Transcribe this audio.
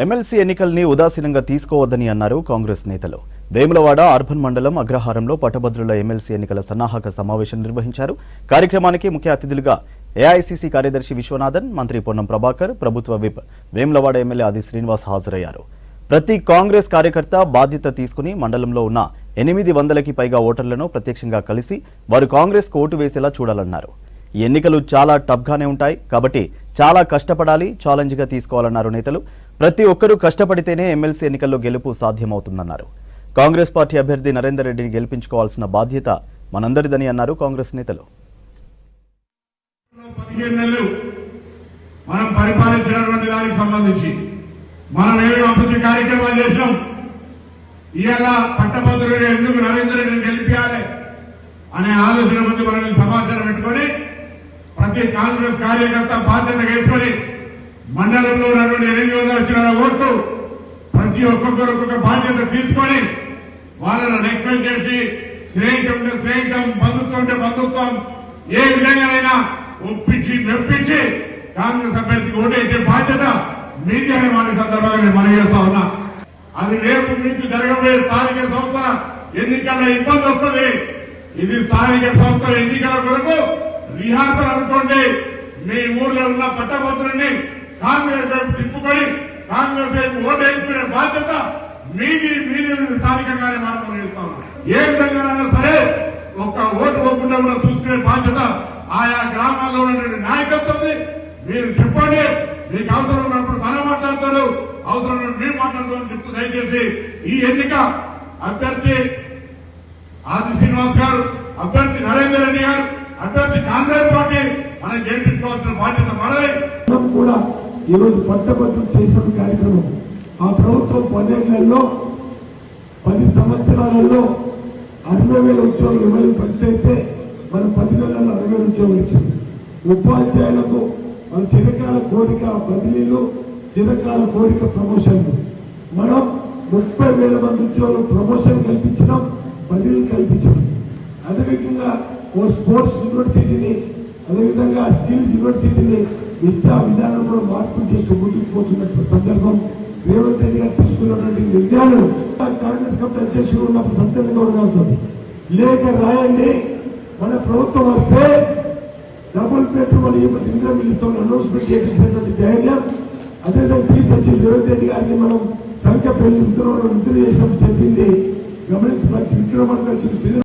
MLC ఎన్నికల్ని ఉదాసీనంగా తీసుకోవద్దని అన్నారు కాంగ్రెస్ నేతలు. వేములవాడ అర్బన్ మండలం అగ్రహారంలో పట్టభద్రుల ఎమ్మెల్సీ ఎన్నికల సన్నాహక సమావేశం నిర్వహించారు. కార్యక్రమానికి ముఖ్య అతిథులుగా ఏఐసీసీ కార్యదర్శి విశ్వనాథన్, మంత్రి పొన్నం ప్రభాకర్, ప్రభుత్వ విప్ వేములవాడ ఎమ్మెల్యే ఆది శ్రీనివాస్ హాజరయ్యారు. ప్రతి కాంగ్రెస్ కార్యకర్త బాధ్యత తీసుకుని మండలంలో ఉన్న 800కి పైగా ఓటర్లను ప్రత్యక్షంగా కలిసి వారు కాంగ్రెస్కు ఓటు వేసేలా చూడాలన్నారు. ఈ ఎన్నికలు చాలా టఫ్గానే ఉంటాయి కాబట్టి చాలా కష్టపడాలి, ఛాలెంజ్గా తీసుకోవాలన్నారు నేతలు. ప్రతి ఒక్కరూ కష్టపడితేనే ఎమ్మెల్సీ ఎన్నికల్లో గెలుపు సాధ్యమవుతుందన్నారు. కాంగ్రెస్ పార్టీ అభ్యర్థి నరేందర్ రెడ్డిని గెలిపించుకోవాల్సిన బాధ్యత మనందరిదని అన్నారు కాంగ్రెస్ నేతలు. 15 నెలలు మనం పరిపాలించినటువంటి దానికి సంబంధించి మనం ఏదో అభివృద్ధి కార్యక్రమాలు చేసినాం. ఇవాళ పట్టభద్రులు ఎందుకు నరేందర్ రెడ్డిని గెలిపించాలి అనే ఆలోచన కొద్ది మనం సమాచారం పెట్టుకొని ప్రతి కాంగ్రెస్ కార్యకర్త బాధ్యత వేసుకొని మండలంలో ఉన్నటువంటి 800 ఓట్లు ప్రతి ఒక్కొక్కరు ఒక్కొక్క బాధ్యత తీసుకొని వాళ్ళను రిక్వెస్ట్ చేసి స్నేహితం ఉంటే స్నేహితం, బంధుత్వం ఉంటే బంధుత్వం, ఏ విధంగానైనా ఒప్పించి మెప్పించి కాంగ్రెస్ అభ్యర్థికి ఓటేసే బాధ్యత మీది అనే మాట సందర్భంగా నేను మనవి చేస్తా ఉన్నా. అది రేపు మీకు జరగబోయే స్థానిక సంస్థల ఎన్నికల్లో ఇబ్బంది వస్తుంది. ఇది స్థానిక సంస్థల ఎన్నికల కొరకు రిహార్సల్ అనుకోండి. మీ ఊర్లో ఉన్న పట్టభద్రుల్ని కాంగ్రెస్ వైపు తిప్పుకొని కాంగ్రెస్ వైపు ఓటు వేసుకునే బాధ్యత మీది స్థానికంగానే మనం చేస్తా ఉన్నాం. ఏ విధంగానైనా సరే ఒక్క ఓటు పోకుండా కూడా చూసుకునే బాధ్యత ఆయా గ్రామాల్లో ఉన్నటువంటి నాయకత్వం. మీరు చెప్పండి, మీకు అవసరం ఉన్నప్పుడు తన మాట్లాడతాడు, అవసరం ఉన్నప్పుడు మేము మాట్లాడతామని చెప్తూ దయచేసి ఈ ఎన్నిక అభ్యర్థి ఆది శ్రీనివాస్ గారు, అభ్యర్థి నరేందర్ రెడ్డి గారు, అభ్యర్థి కాంగ్రెస్ పార్టీ మనం గెలిపించుకోవాల్సిన బాధ్యత మనదే. కూడా ఈరోజు పట్టభద్రులు చేసిన కార్యక్రమం ఆ ప్రభుత్వం 10 నెలల్లో 10 సంవత్సరాలలో 60,000 ఉద్యోగులు ఇవ్వని పరిస్థితి అయితే మనం 10 నెలల్లో 60,000 ఉద్యోగులు ఇచ్చింది. ఉపాధ్యాయులకు మన చిరకాల కోరిక బదిలీలు, చిరకాల కోరిక ప్రమోషన్లు. మనం 30,000 మంది ఉద్యోగులు ప్రమోషన్ కల్పించినాం, బదిలీలు కల్పించినాం. అదేవిధంగా ఓ స్పోర్ట్స్ యూనివర్సిటీని, అదేవిధంగా స్కిల్స్ యూనివర్సిటీని విద్యా విధానంలో మార్పులు చేస్తూ ముందుకు పోతున్నట్టు సందర్భం రేవంత్ రెడ్డి గారు తీసుకున్నటువంటి నిర్ణయాలు కాంగ్రెస్ కమిటీ అధ్యక్షుడు ఉన్నప్పుడు సంతృప్తిగా ఉండగలుగుతుంది. లేఖ రాయండి, మన ప్రభుత్వం వస్తే డబుల్ బెడ్రూమ్ ఇంద్రం ఇస్తామని అనౌన్స్మెంట్ చేపించినటువంటి ధైర్యం, అదేవిధంగా పి సచివ్ రేవంత్ రెడ్డి గారిని మనం సంఖ్య పెళ్లి నిద్ర చేసినప్పుడు చెప్పింది గమనించి విక్రమార్క